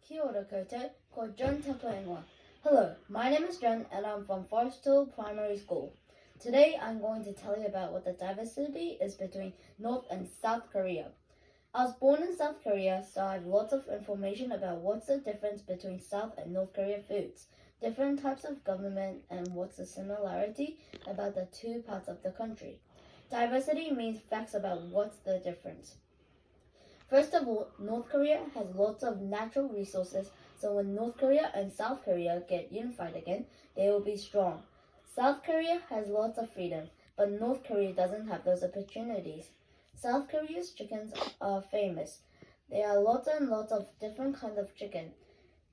Kia ora koutou, ko John Tapa ingoa. Hello, my name is John and I'm from Forest Hill Primary School. Today I'm going to tell you about what the diversity is between North and South Korea. I was born in South Korea, so I have lots of information about what's the difference between South and North Korea foods, different types of government, and what's the similarity about the two parts of the country. Diversity means facts about what's the difference. First of all, North Korea has lots of natural resources, so when North Korea and South Korea get unified again, they will be strong. South Korea has lots of freedom, but North Korea doesn't have those opportunities. South Korea's chickens are famous. There are lots and lots of different kinds of chicken.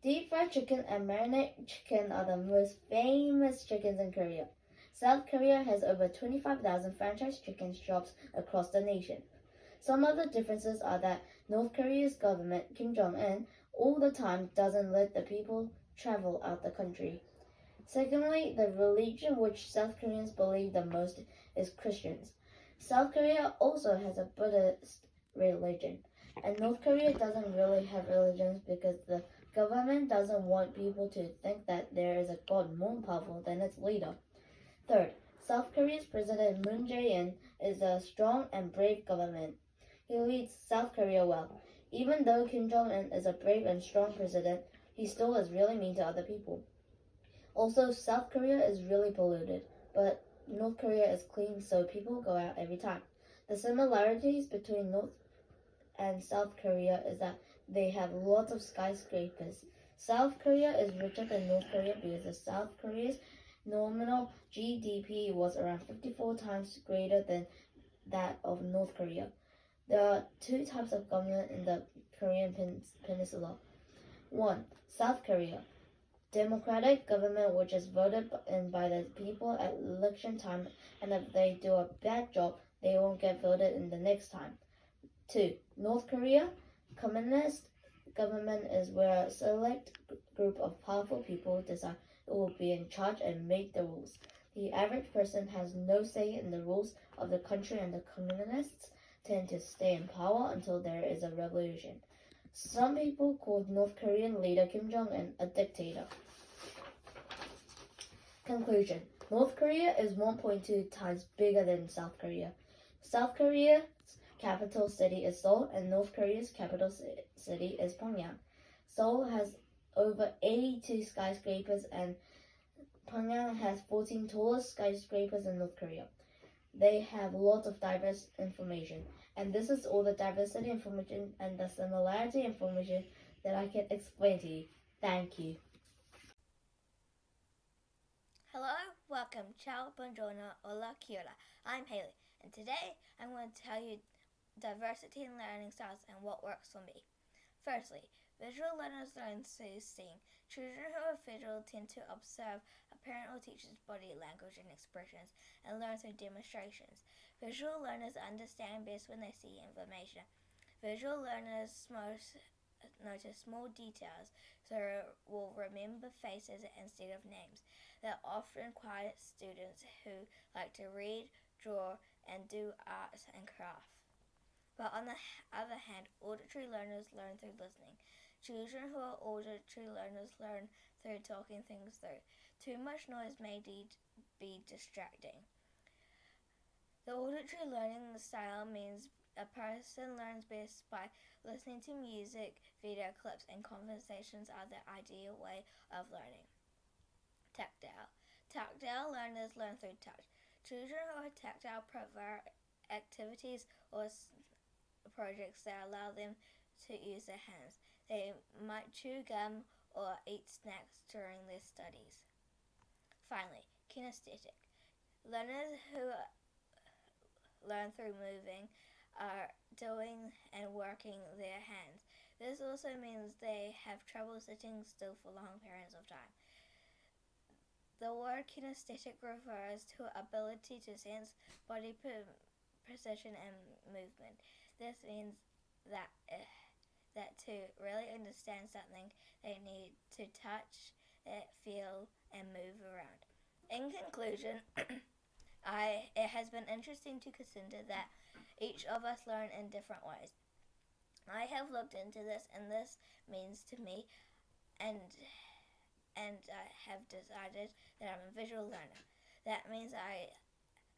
Deep fried chicken and marinated chicken are the most famous chickens in Korea. South Korea has over 25,000 franchise chicken shops across the nation. Some of the differences are that North Korea's government, Kim Jong-un, all the time doesn't let the people travel out the country. Secondly, the religion which South Koreans believe the most is Christians. South Korea also has a Buddhist religion, and North Korea doesn't really have religions because the government doesn't want people to think that there is a God more powerful than its leader. Third, South Korea's President Moon Jae-in is a strong and brave government. He leads South Korea well. Even though Kim Jong-un is a brave and strong president, he still is really mean to other people. Also, South Korea is really polluted, but North Korea is clean, so people go out every time. The similarities between North and South Korea is that they have lots of skyscrapers. South Korea is richer than North Korea because the South Korea's nominal GDP was around 54 times greater than that of North Korea. There are two types of government in the Korean peninsula. 1. South Korea. Democratic government which is voted in by the people at election time, and if they do a bad job, they won't get voted in the next time. 2. North Korea. Communist government is where a select group of powerful people decide who will be in charge and make the rules. The average person has no say in the rules of the country, and the communists tend to stay in power until there is a revolution. Some people called North Korean leader Kim Jong-un a dictator. Conclusion. North Korea is 1.2 times bigger than South Korea. South Korea's capital city is Seoul, and North Korea's capital city is Pyongyang. Seoul has over 82 skyscrapers, and Pyongyang has 14 tallest skyscrapers in North Korea. They have lots of diverse information, and this is all the diversity information and the similarity information that I can explain to you. Thank you. Hello, welcome, ciao, buongiorno, hola, kia ora. I'm Haley, and today I'm going to tell you diversity in learning styles and what works for me. Firstly, visual learners learn through seeing. Children who are visual tend to observe a parent or teacher's body language and expressions and learn through demonstrations. Visual learners understand best when they see information. Visual learners notice small details, so will remember faces instead of names. They're often quiet students who like to read, draw, and do arts and crafts. But on the other hand, auditory learners learn through listening. Children who are auditory learners learn through talking things through. Too much noise may be distracting. The auditory learning style means a person learns best by listening to music, video clips, and conversations are the ideal way of learning. Tactile. Tactile learners learn through touch. Children who are tactile prefer activities or projects that allow them to use their hands. They might chew gum or eat snacks during their studies. Finally, kinesthetic. Learners who learn through moving are doing and working their hands. This also means they have trouble sitting still for long periods of time. The word kinesthetic refers to ability to sense body precision and movement. This means that to really understand something, they need to touch it, feel, and move around. In conclusion, it has been interesting to consider that each of us learn in different ways. I have looked into this, and this means to me, and I have decided that I'm a visual learner. That means I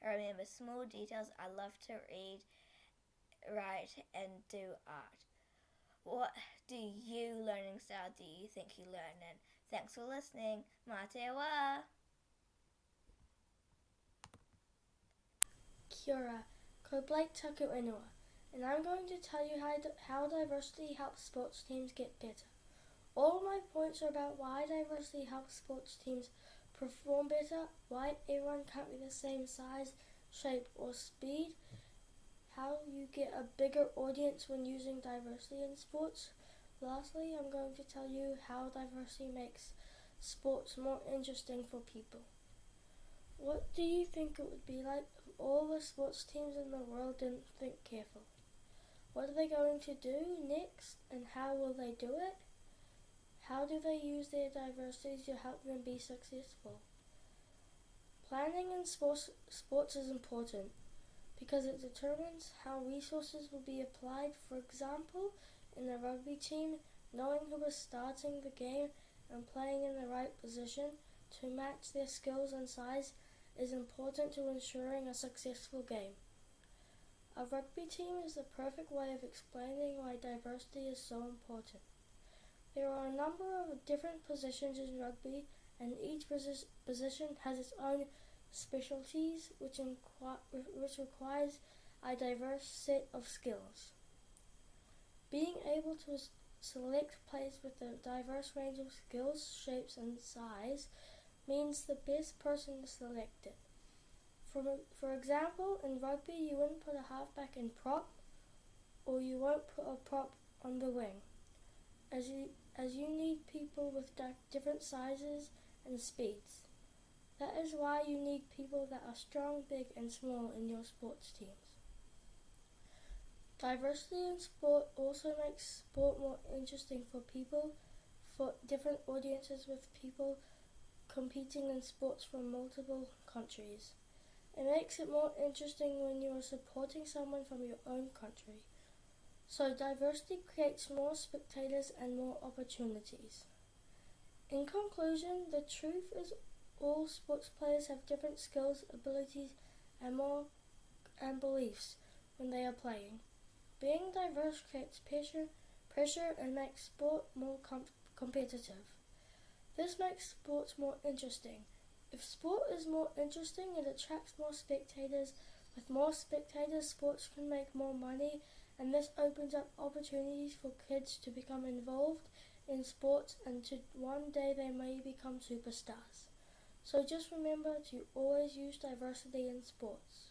remember small details. I love to read, write, and do art. What do you learning style do you think you learn in? Thanks for listening. Mā te wā! Kia ora, ko Blake taku ingoa, and I'm going to tell you how diversity helps sports teams get better. All of my points are about why diversity helps sports teams perform better, why everyone can't be the same size, shape or speed, how you get a bigger audience when using diversity in sports. Lastly, I'm going to tell you how diversity makes sports more interesting for people. What do you think it would be like if all the sports teams in the world didn't think careful? What are they going to do next, and how will they do it? How do they use their diversity to help them be successful? Planning in sports is important because it determines how resources will be applied. For example, in a rugby team, knowing who is starting the game and playing in the right position to match their skills and size is important to ensuring a successful game. A rugby team is the perfect way of explaining why diversity is so important. There are a number of different positions in rugby, and each position has its own specialties, which requires a diverse set of skills. Being able to select players with a diverse range of skills, shapes and size means the best person is selected. For example, in rugby you wouldn't put a halfback in prop, or you won't put a prop on the wing, as you need people with different sizes and speeds. That is why you need people that are strong, big and small in your sports teams. Diversity in sport also makes sport more interesting for different audiences, with people competing in sports from multiple countries. It makes it more interesting when you are supporting someone from your own country. So diversity creates more spectators and more opportunities. In conclusion, the truth is all sports players have different skills, abilities and beliefs when they are playing. Being diverse creates pressure and makes sport more competitive. This makes sports more interesting. If sport is more interesting, it attracts more spectators. With more spectators, sports can make more money, and this opens up opportunities for kids to become involved in sports, and to one day they may become superstars. So just remember to always use diversity in sports.